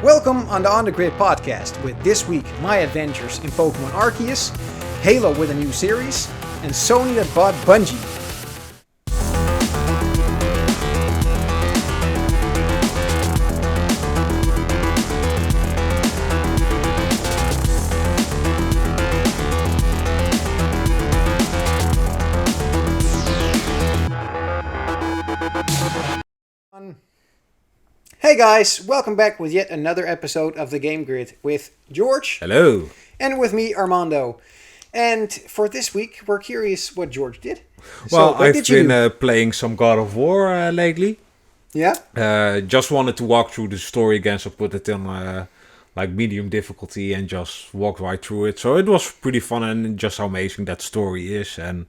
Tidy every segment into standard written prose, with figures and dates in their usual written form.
Welcome on the On The Grid podcast with this week my adventures in Pokemon Arceus, Halo with a new series, and Sony that bought Bungie. Hey guys, welcome back with yet another episode of the Game Grid with George. Hello. And with me, Armando. And for this week, we're curious what George did. Well, I've been playing some God of War lately. Yeah? Just wanted to walk through the story again, so put it on like medium difficulty and just walk right through it. So it was pretty fun, and just how amazing that story is. And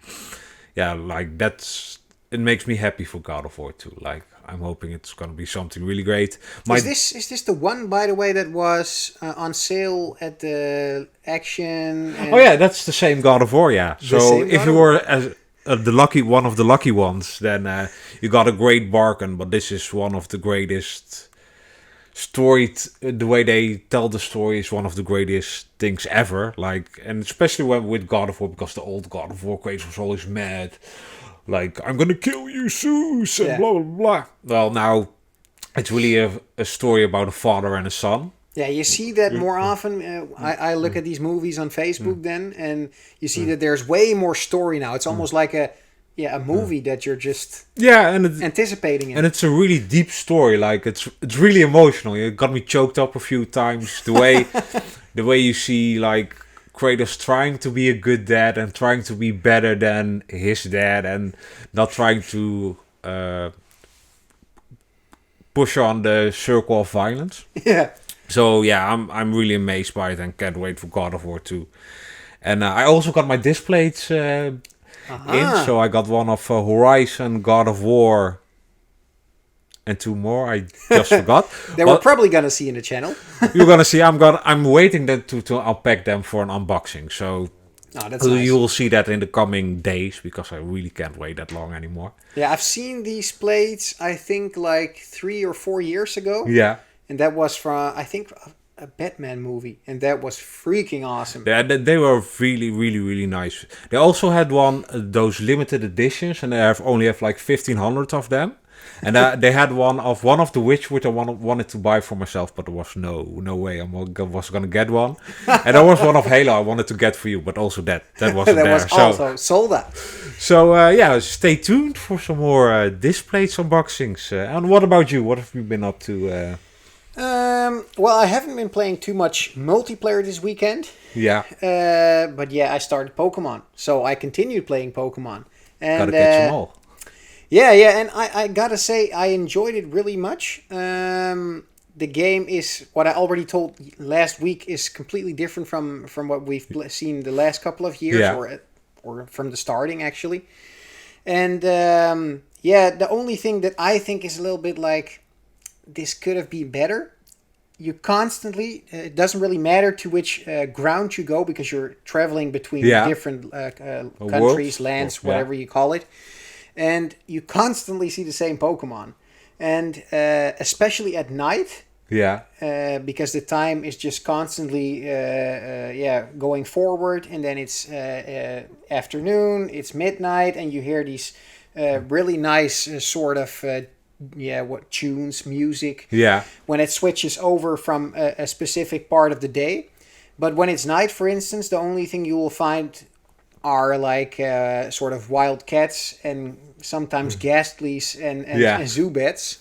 yeah, like it makes me happy for God of War 2. Like, I'm hoping it's going to be something really great. Is this the one, by the way, that was on sale at the Action? Oh yeah, that's the same God of War, yeah. So if you were one of the lucky ones, then you got a great bargain. But this is one of the greatest the way they tell the story is one of the greatest things ever. Like, and especially with God of War, because the old God of War craze was always mad. Like, I'm gonna kill you, Zeus, and blah, blah, blah. Well, now, it's really a story about a father and a son. Yeah, you see that more often. I look at these movies on Facebook then, and you see that there's way more story now. It's almost like a movie that you're just anticipating it. And it's a really deep story. Like, it's really emotional. It got me choked up a few times. The way you see, like, Kratos trying to be a good dad and trying to be better than his dad and not trying to push on the circle of violence. Yeah. So yeah, I'm really amazed by it and can't wait for God of War 2. And I also got my displays in, so I got one of Horizon, God of War, and two more. I just forgot. We're probably gonna see in the channel. You're gonna see. I'm waiting to unpack them for an unboxing. So that's nice. You will see that in the coming days, because I really can't wait that long anymore. Yeah, I've seen these plates. I think like 3 or 4 years ago. Yeah, and that was from I think a Batman movie, and that was freaking awesome. Yeah, they were really, really, really nice. They also had those limited editions, and they only have like 1,500 of them. And they had one of the which I wanted to buy for myself, but there was no way I was gonna get one. And there was one of Halo I wanted to get for you, but also that wasn't that there. Was also sold out. So stay tuned for some more displays unboxings. And what about you? What have you been up to? Well, I haven't been playing too much multiplayer this weekend. Yeah. But yeah, I started Pokemon, so I continued playing Pokemon. And, gotta catch them all. Yeah, and I gotta say, I enjoyed it really much. The game is, what I already told last week, is completely different from what we've seen the last couple of years, or from the starting, actually. And the only thing that I think is a little bit like, this could have been better. You constantly, it doesn't really matter to which ground you go, because you're traveling between different countries, lands, whatever you call it. And you constantly see the same Pokemon. And especially at night. Yeah. Because the time is just constantly going forward. And then it's afternoon, it's midnight. And you hear these really nice sort of tunes, music. Yeah. When it switches over from a specific part of the day. But when it's night, for instance, the only thing you will find are like sort of wild cats and sometimes ghastlies and Zubats.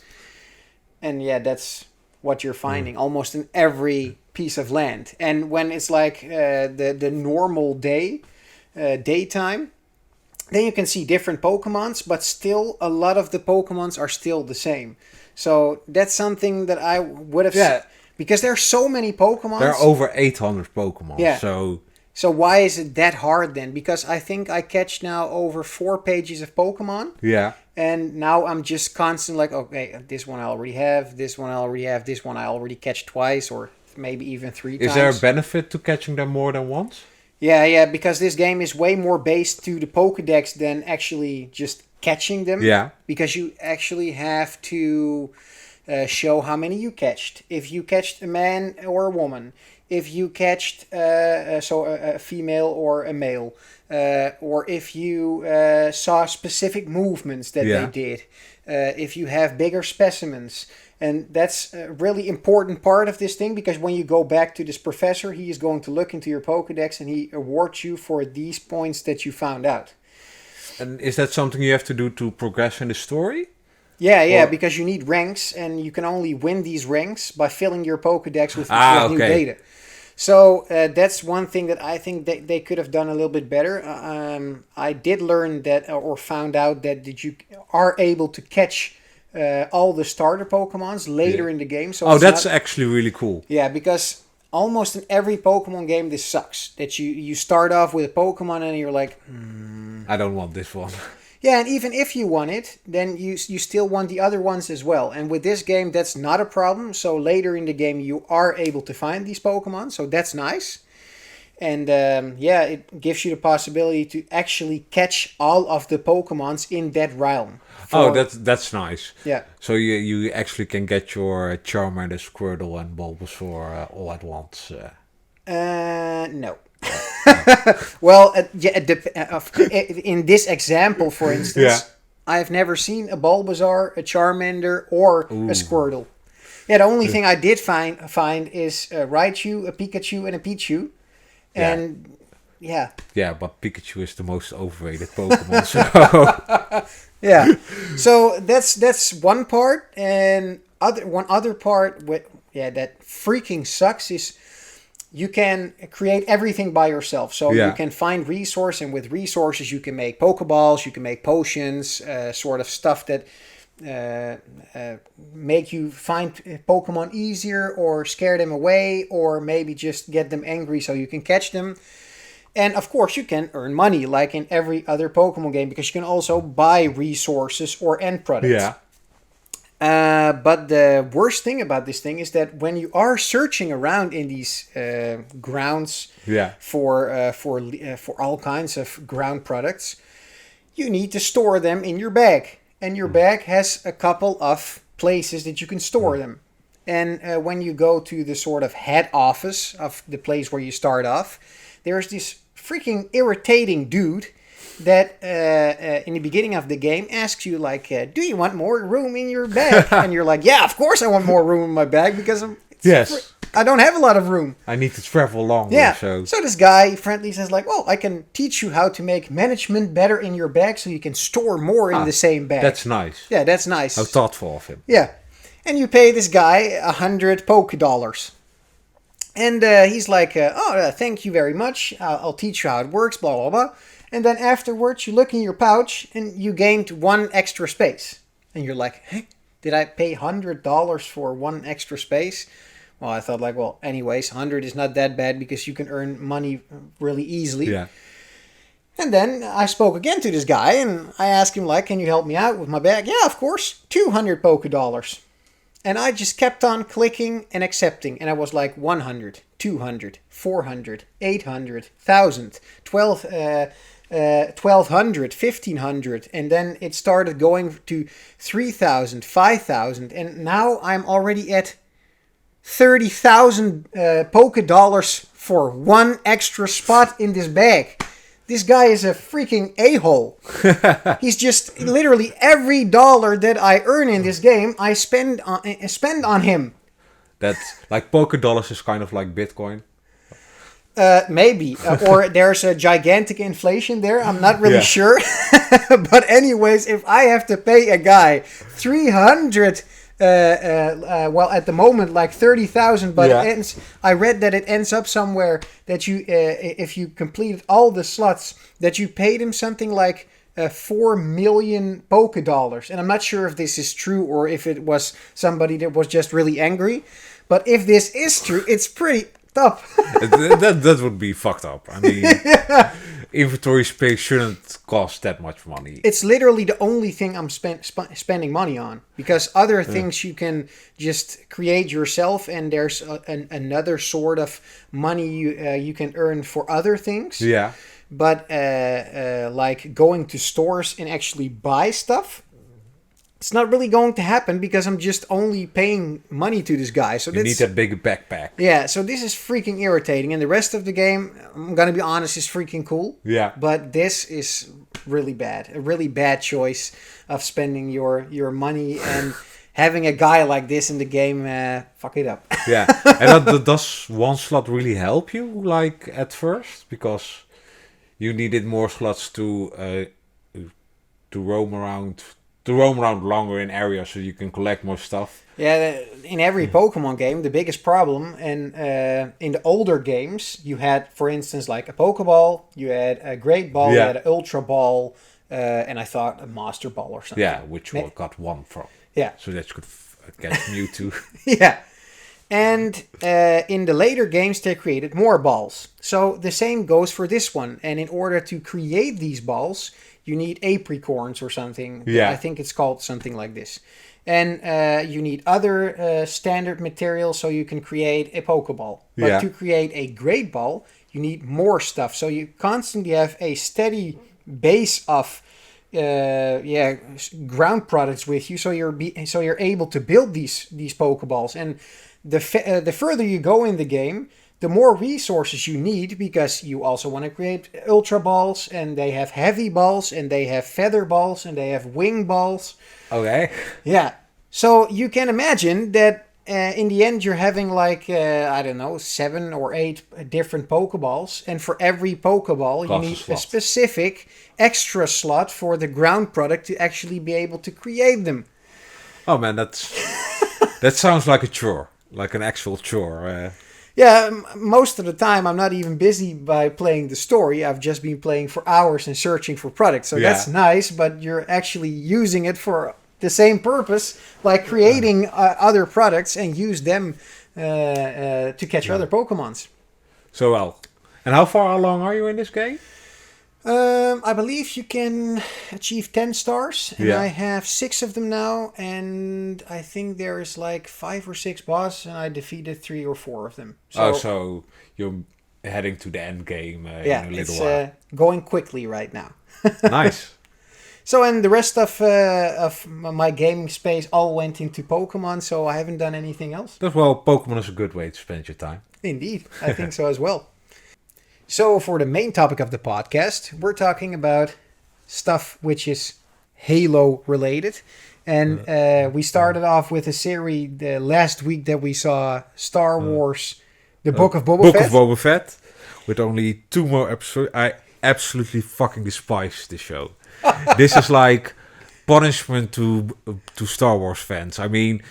And that's what you're finding almost in every piece of land. And when it's like the normal daytime, then you can see different Pokemons, but still a lot of the Pokemons are still the same. So that's something that I would have... Because there are so many Pokemons. There are over 800 Pokemon. Yeah. So why is it that hard then? Because I think I catch now over 4 pages of Pokemon. Yeah. And now I'm just constantly like, okay, this one I already have, this one I already have, this one I already catch twice, or maybe even 3 times. Is there a benefit to catching them more than once? Yeah, because this game is way more based to the Pokedex than actually just catching them. Yeah. Because you actually have to show how many you catched. If you catched a man or a woman, if you catched a female or a male, or if you saw specific movements that they did, if you have bigger specimens. And that's a really important part of this thing, because when you go back to this professor, he is going to look into your Pokedex and he awards you for these points that you found out. And is that something you have to do to progress in the story? Yeah, because you need ranks, and you can only win these ranks by filling your Pokedex with new data. So that's one thing that I think they could have done a little bit better. I did learn that, or found out that you are able to catch all the starter Pokemons later in the game. So that's actually really cool. Yeah, because almost in every Pokemon game this sucks. That you start off with a Pokemon and you're like, I don't want this one. Yeah, and even if you want it, then you still want the other ones as well. And with this game, that's not a problem. So later in the game, you are able to find these Pokemon. So that's nice. And it gives you the possibility to actually catch all of the Pokemons in that realm. That's nice. Yeah. So you actually can get your Charmander, Squirtle, and Bulbasaur all at once. No. Well, in this example, for instance, I've never seen a Bulbasaur, a Charmander, or a Squirtle. Yeah, the only thing I did find is a Raichu, a Pikachu, and a Pichu. And yeah. Yeah, but Pikachu is the most overrated Pokemon. So yeah. So that's one part, and one other part that freaking sucks is you can create everything by yourself. So you can find resource, and with resources you can make Pokeballs, you can make potions, sort of stuff that make you find Pokemon easier or scare them away, or maybe just get them angry so you can catch them. And of course you can earn money like in every other Pokemon game, because you can also buy resources or end products. Yeah. But the worst thing about this thing is that when you are searching around in these grounds for all kinds of ground products, you need to store them in your bag. And your bag has a couple of places that you can store them. And when you go to the sort of head office of the place where you start off, there's this freaking irritating dude that in the beginning of the game asks you like, do you want more room in your bag? And you're like, yeah, of course I want more room in my bag, because I don't have a lot of room. I need to travel longer. Yeah. So this guy friendly says like, well, I can teach you how to make management better in your bag so you can store more in the same bag. That's nice. Yeah, that's nice. How thoughtful of him. Yeah. And you pay this guy 100 Pokedollars. And he's like, thank you very much. I'll teach you how it works, blah, blah, blah. And then afterwards, you look in your pouch and you gained 1 extra space. And you're like, hey, did I pay $100 for 1 extra space? Well, I thought like, well, anyways, 100 is not that bad because you can earn money really easily. Yeah. And then I spoke again to this guy and I asked him like, can you help me out with my bag? Yeah, of course. 200 Pokedollars. And I just kept on clicking and accepting. And I was like 100, 200, 400, 800, 1,000, 1,200, 1,500. And then it started going to 3,000, 5,000. And now I'm already at 30,000 Pokedollars for 1 extra spot in this bag. This guy is a freaking a-hole. He's just literally every dollar that I earn in this game, I spend on him. That's like Pokedollars is kind of like Bitcoin. Maybe. Or there's a gigantic inflation there. I'm not really sure. But anyways, if I have to pay a guy 300... well, at the moment, like 30,000, but it ends. I read that it ends up somewhere that you, if you completed all the slots, that you paid him something like 4 million Pokedollars. And I'm not sure if this is true or if it was somebody that was just really angry. But if this is true, it's pretty tough. that would be fucked up. I mean, inventory space shouldn't cost that much money. It's literally the only thing I'm spending money on, because other things you can just create yourself, and there's another sort of money you can earn for other things. Yeah. But like going to stores and actually buy stuff, it's not really going to happen because I'm just only paying money to this guy. So you need that big backpack. Yeah, so this is freaking irritating. And the rest of the game, I'm going to be honest, is freaking cool. Yeah. But this is really bad. A really bad choice of spending your money and having a guy like this in the game fuck it up. Yeah. And does one slot really help you, like, at first? Because you needed more slots to roam around longer in areas so you can collect more stuff. Yeah, in every Pokemon game, the biggest problem, and in the older games, you had, for instance, like a Pokeball, you had a Great Ball, you had an Ultra Ball, and I thought a Master Ball or something. Yeah, which we got one from. Yeah. So that could get Mewtwo. Yeah. And in the later games, they created more balls. So the same goes for this one. And in order to create these balls, you need apricorns or something. Yeah. I think it's called something like this. And you need other standard materials so you can create a Pokeball. But to create a Great Ball, you need more stuff. So you constantly have a steady base of ground products with you. So you're able to build these Pokeballs. And the further you go in the game, the more resources you need, because you also want to create Ultra Balls, and they have Heavy Balls, and they have Feather Balls, and they have Wing Balls. Okay. Yeah. So you can imagine that in the end you're having like, 7 or 8 different Pokeballs. And for every Pokeball, you need a specific extra slot for the ground product to actually be able to create them. Oh man, that sounds like a chore. Like an actual chore. Yeah, most of the time I'm not even busy by playing the story. I've just been playing for hours and searching for products. So that's nice, but you're actually using it for the same purpose, like creating other products and use them to catch other Pokemons. So well. And how far along are you in this game? I believe you can achieve 10 stars, and I have 6 of them now, and I think there's like 5 or 6 bosses, and I defeated 3 or 4 of them. So you're heading to the end game in a little while. It's going quickly right now. Nice. So, and the rest of my gaming space all went into Pokemon, so I haven't done anything else. Well, Pokemon is a good way to spend your time. Indeed, I think so as well. So for the main topic of the podcast, we're talking about stuff which is Halo related. And we started off with a series the last week that we saw Star Wars, The Book of Boba Fett. Book of Boba Fett, with only 2 more episodes. I absolutely fucking despise this show. This is like punishment to Star Wars fans. I mean,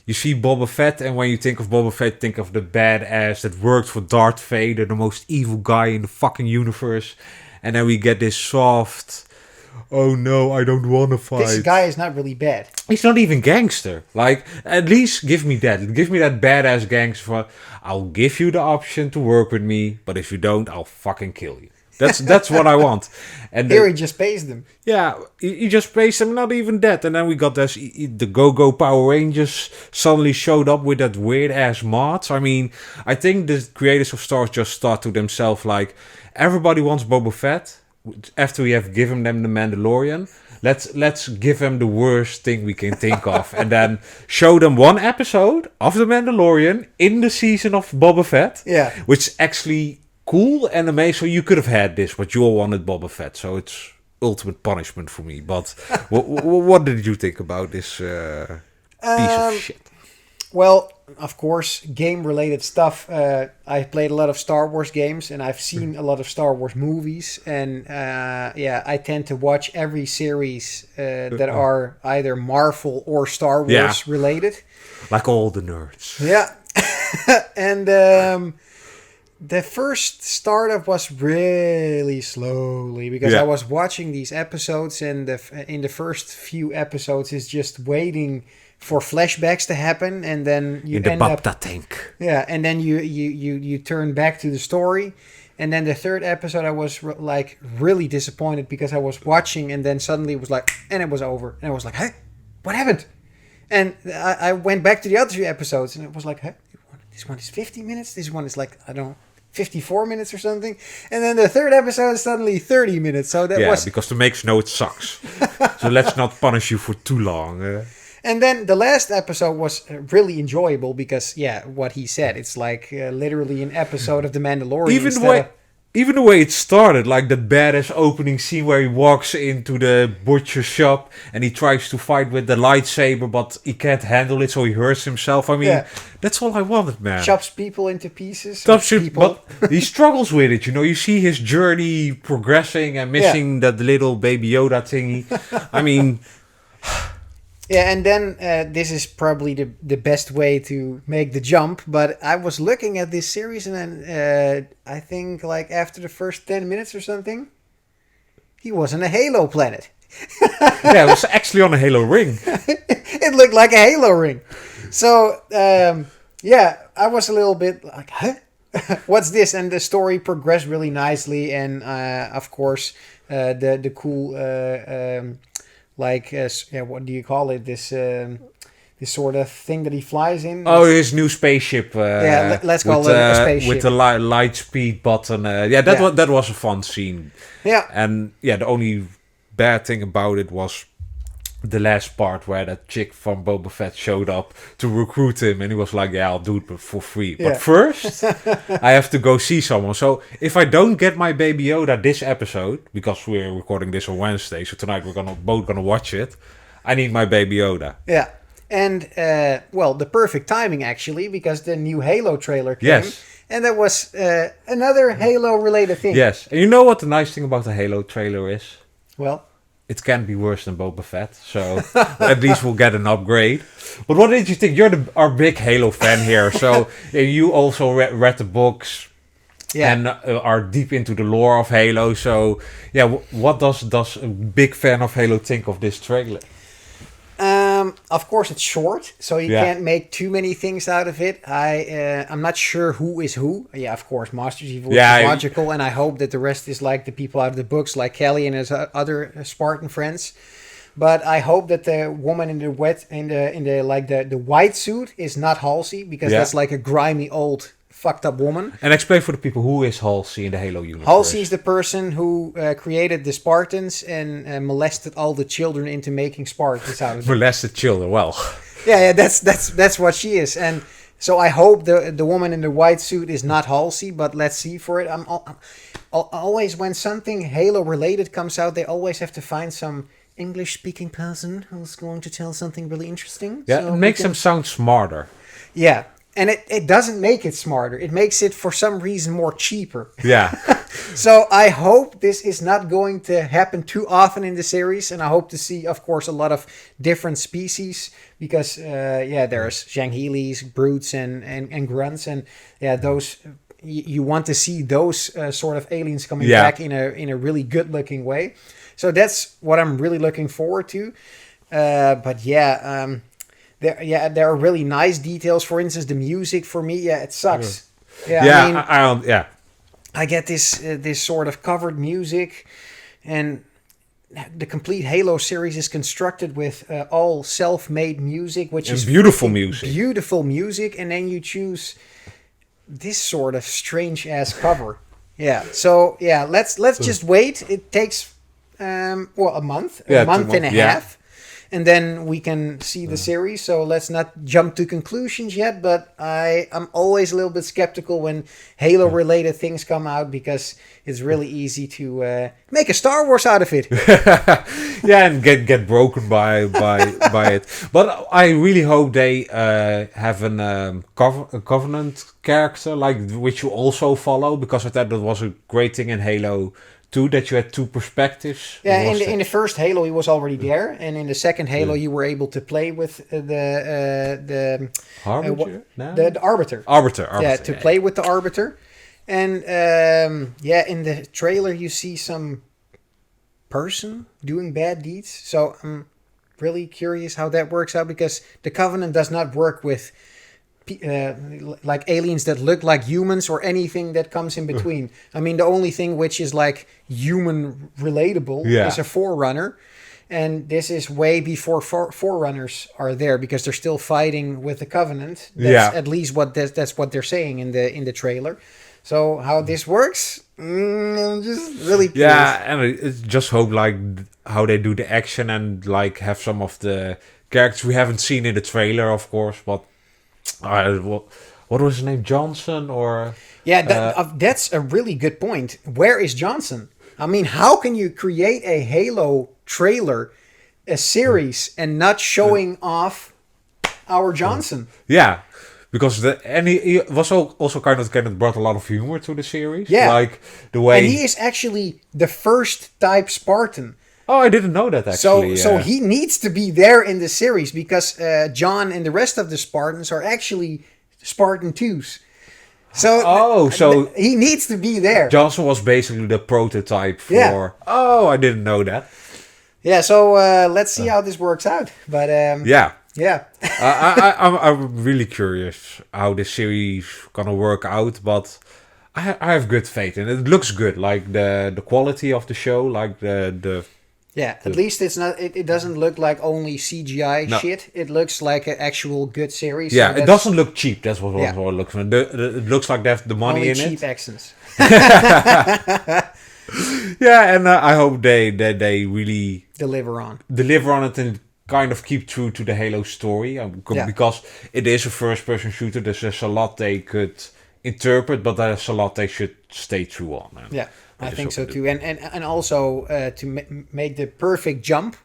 you see Boba Fett, and when you think of Boba Fett, think of the badass that worked for Darth Vader, the most evil guy in the fucking universe. And then we get this soft, oh no, I don't want to fight. This guy is not really bad. He's not even gangster. Like, at least give me that. Give me that badass gangster. I'll give you the option to work with me, but if you don't, I'll fucking kill you. That's what I want. And here he just pays them. Yeah, he just pays them, not even that. And then we got this, the Go-Go Power Rangers suddenly showed up with that weird-ass mods. I mean, I think the creators of Star Wars just thought to themselves, like, everybody wants Boba Fett. After we have given them the Mandalorian, let's give them the worst thing we can think of. And then show them 1 episode of the Mandalorian in the season of Boba Fett. Yeah. Which actually... cool and amazing. So you could have had this, but you all wanted Boba Fett, so it's ultimate punishment for me. But what did you think about this piece of shit? Well, of course, game-related stuff. I played a lot of Star Wars games, and I've seen a lot of Star Wars movies. And I tend to watch every series that are either Marvel or Star Wars related. Like all the nerds. Yeah. And... the first startup was really slowly because I was watching these episodes, and in the first few episodes is just waiting for flashbacks to happen, and then you end up tank. Yeah, and then you turn back to the story, and then the third episode I was like really disappointed because I was watching, and then suddenly it was like, and it was over, and I was like, hey, what happened? And I went back to the other 3 episodes, and it was like, hey, this one is 50 minutes. This one is like, I don't, 54 minutes or something. And then the third episode is suddenly 30 minutes. So that was... because the makes know it sucks. So let's not punish you for too long. And then the last episode was really enjoyable because, what he said. It's like literally an episode of The Mandalorian. Even the way it started, like that badass opening scene where he walks into the butcher shop and he tries to fight with the lightsaber, but he can't handle it, so he hurts himself. I mean, that's all I wanted, man. Chops people into pieces. But he struggles with it, You see his journey progressing and missing that little Baby Yoda thingy. I mean... Yeah, and then this is probably the best way to make the jump. But I was looking at this series, and then I think like after the first 10 minutes or something, he was on a Halo planet. It was actually on a Halo ring. It looked like a Halo ring. So I was a little bit like, huh? What's this? And the story progressed really nicely, and of course the cool. What do you call it? This sort of thing that he flies in. Oh, his new spaceship. Let's call it a spaceship. With the light speed button. That was a fun scene. Yeah. And the only bad thing about it was the last part where that chick from Boba Fett showed up to recruit him, and he was like, I'll do it for free. But first, I have to go see someone. So if I don't get my Baby Yoda this episode, because we're recording this on Wednesday, so tonight we're both gonna watch it, I need my Baby Yoda. Yeah. And, the perfect timing, actually, because the new Halo trailer came. Yes. And that was another Halo-related thing. Yes. And you know what the nice thing about the Halo trailer is? Well... It can't be worse than Boba Fett, so at least we'll get an upgrade. But what did you think? You're our big Halo fan here, so you also read the books and are deep into the lore of Halo. So, what does a big fan of Halo think of this trailer? Of course, it's short, so you can't make too many things out of it. I'm not sure who is who. Yeah, of course, Master Chief is logical, and I hope that the rest is like the people out of the books, like Kelly and his other Spartan friends. But I hope that the woman in the white suit is not Halsey, because that's like a grimy old fucked up woman. And explain for the people, who is Halsey in the Halo universe? Halsey is the person who created the Spartans and molested all the children into making Spartans out of them. Molested children, well. Yeah, that's what she is. And so I hope the woman in the white suit is not Halsey, but let's see for it. I'm always, when something Halo related comes out, they always have to find some English-speaking person who's going to tell something really interesting. Yeah, so it makes them sound smarter. Yeah. And it doesn't make it smarter. It makes it, for some reason, more cheaper. Yeah. So I hope this is not going to happen too often in the series. And I hope to see, of course, a lot of different species. Because, there's Shanghelis, Brutes, and Grunts. And, those... You want to see those sort of aliens coming back in a really good-looking way. So that's what I'm really looking forward to. There are really nice details. For instance, the music for me, it sucks. I get this sort of covered music, and the complete Halo series is constructed with all self-made music, which is beautiful music. Beautiful music, and then you choose this sort of strange ass cover. Let's just wait. It takes a month, a month and a half. And then we can see the series. So let's not jump to conclusions yet. But I'm always a little bit skeptical when Halo-related things come out, because it's really easy to make a Star Wars out of it. And get broken by it. But I really hope they have a Covenant character, like which you also follow, because I thought that was a great thing in Halo 2, that you had two perspectives. Yeah, in the first Halo he was already there, and in the second Halo you were able to play with the Arbiter. Arbiter. Yeah, to play with the Arbiter. And in the trailer you see some person doing bad deeds. So I'm really curious how that works out, because the Covenant does not work with like aliens that look like humans or anything that comes in between. I mean, the only thing which is like human relatable is a Forerunner, and this is way before Forerunners are there, because they're still fighting with the Covenant. That's at least that's what they're saying in the trailer. So how this works, I'm just really curious. Yeah, and I just hope like how they do the action and like have some of the characters we haven't seen in the trailer, of course. But what was his name? Johnson or? Yeah, that's a really good point. Where is Johnson? I mean, how can you create a Halo trailer, a series, and not showing off our Johnson? Yeah, because he was also kind of brought a lot of humor to the series. Yeah, like the way. And he is actually the first type Spartan. Oh, I didn't know that actually. So he needs to be there in the series because John and the rest of the Spartans are actually Spartan 2s. So he needs to be there. Johnson was basically the prototype for. Yeah. Oh, I didn't know that. Yeah, so let's see how this works out. But yeah. I'm really curious how this series gonna work out, but I have good faith in it. It looks good, like the quality of the show, like the at least it's not. It doesn't look like only CGI shit. It looks like an actual good series. Yeah, so it doesn't look cheap. That's what it looks like. It looks like they have the money only in cheap it. accents. Yeah, and I hope they really deliver on it and kind of keep true to the Halo story, because it is a first-person shooter. There's a lot they could interpret, but there's a lot they should stay true on. I think so too. And also to make the perfect jump,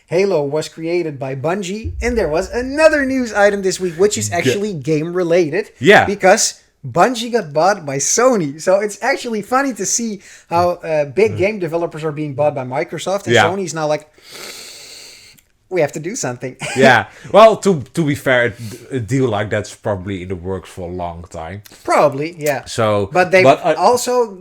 Halo was created by Bungie, and there was another news item this week, which is actually game related. Yeah, because Bungie got bought by Sony. So it's actually funny to see how big game developers are being bought by Microsoft, and Sony's now like, we have to do something. Yeah. Well, to be fair, a deal like that's probably in the works for a long time. Probably, yeah. So, but also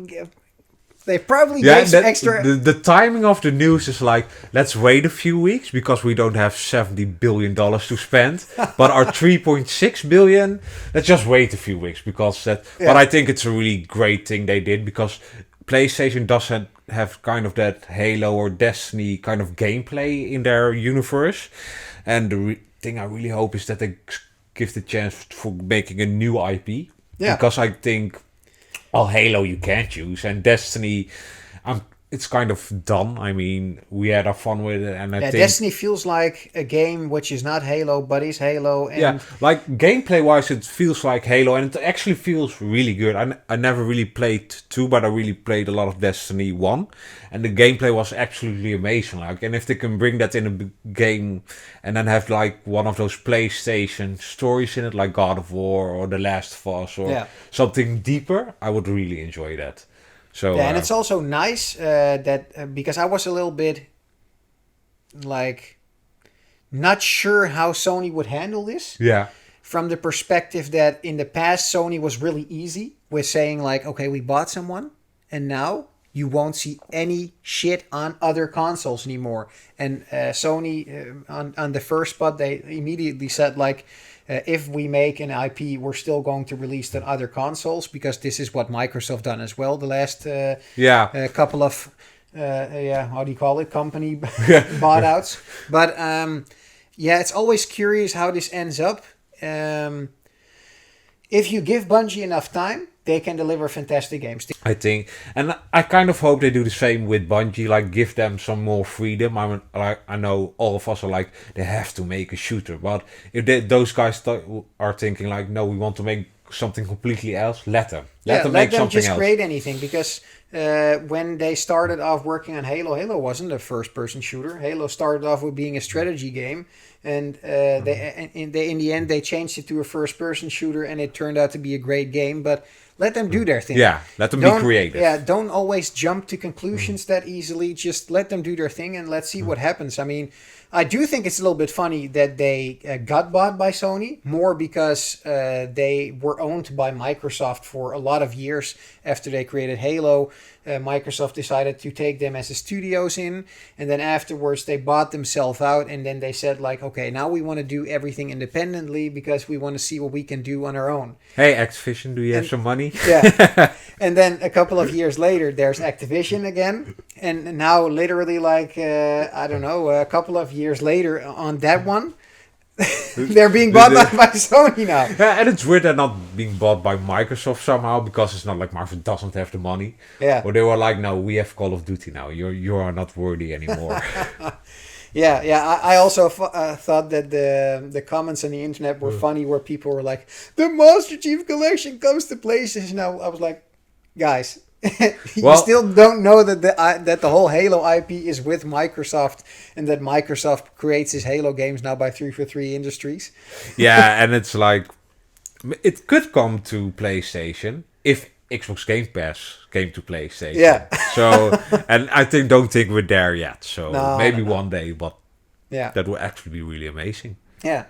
they probably gave some extra. The timing of the news is like, let's wait a few weeks because we don't have $70 billion to spend, but our 3.6 billion. Let's just wait a few weeks because that. Yeah. But I think it's a really great thing they did because PlayStation doesn't have kind of that Halo or Destiny kind of gameplay in their universe, and the thing I really hope is that they give the chance for making a new IP. Yeah. Because I think, Halo you can't use, and Destiny, it's kind of done. I mean, we had our fun with it, and I think Destiny feels like a game which is not Halo, but is Halo. And like gameplay-wise, it feels like Halo, and it actually feels really good. I never really played 2, but I really played a lot of Destiny 1, and the gameplay was absolutely amazing. Like, and if they can bring that in a game, and then have like one of those PlayStation stories in it, like God of War or The Last of Us, or something deeper, I would really enjoy that. So, and it's also nice that because I was a little bit like not sure how Sony would handle this. Yeah. From the perspective that in the past Sony was really easy with saying like, okay, we bought someone, and now you won't see any shit on other consoles anymore. And Sony on the first spot, they immediately said like, if we make an IP, we're still going to release it on other consoles, because this is what Microsoft done as well the last couple of how do you call it, company bought outs. But it's always curious how this ends up. If you give Bungie enough time, they can deliver fantastic games. I think, and I kind of hope they do the same with Bungie, like give them some more freedom. I know all of us are like, they have to make a shooter, but if those guys are thinking like, no, we want to make something completely else, let them make something just else. Create anything, because when they started off working on Halo wasn't a first-person shooter. Halo started off with being a strategy game, and they in the end they changed it to a first-person shooter, and it turned out to be a great game. But let them do their thing. Yeah, let them be creative. Yeah, don't always jump to conclusions that easily. Just let them do their thing, and let's see what happens. I mean, I do think it's a little bit funny that they got bought by Sony, more because they were owned by Microsoft for a lot of years after they created Halo. Microsoft decided to take them as a studios in, and then afterwards they bought themselves out, and then they said like, okay, now we want to do everything independently because we want to see what we can do on our own. Hey, Activision, do you have some money? Yeah. And then a couple of years later, there's Activision again, and now literally like, I don't know, a couple of years later on that one, They're being bought by Sony now. Yeah, and it's weird they're not being bought by Microsoft somehow, because it's not like Microsoft doesn't have the money. Yeah. Or they were like, no, we have Call of Duty now. You are not worthy anymore. Yeah. I also thought that the comments on the internet were funny, where people were like, "The Master Chief Collection comes to PlayStation now." I was like, guys, you still don't know that the whole Halo IP is with Microsoft, and that Microsoft creates his Halo games now by 343 Industries. Yeah, and it's like, it could come to PlayStation if Xbox Game Pass came to PlayStation. Yeah. So, and I don't think we're there yet. So maybe one day, but that would actually be really amazing. Yeah.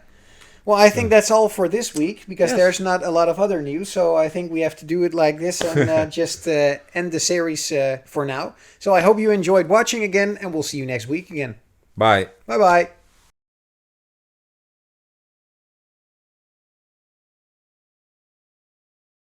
Well, I think that's all for this week, because there's not a lot of other news. So I think we have to do it like this and just end the series for now. So I hope you enjoyed watching again, and we'll see you next week again. Bye. Bye-bye.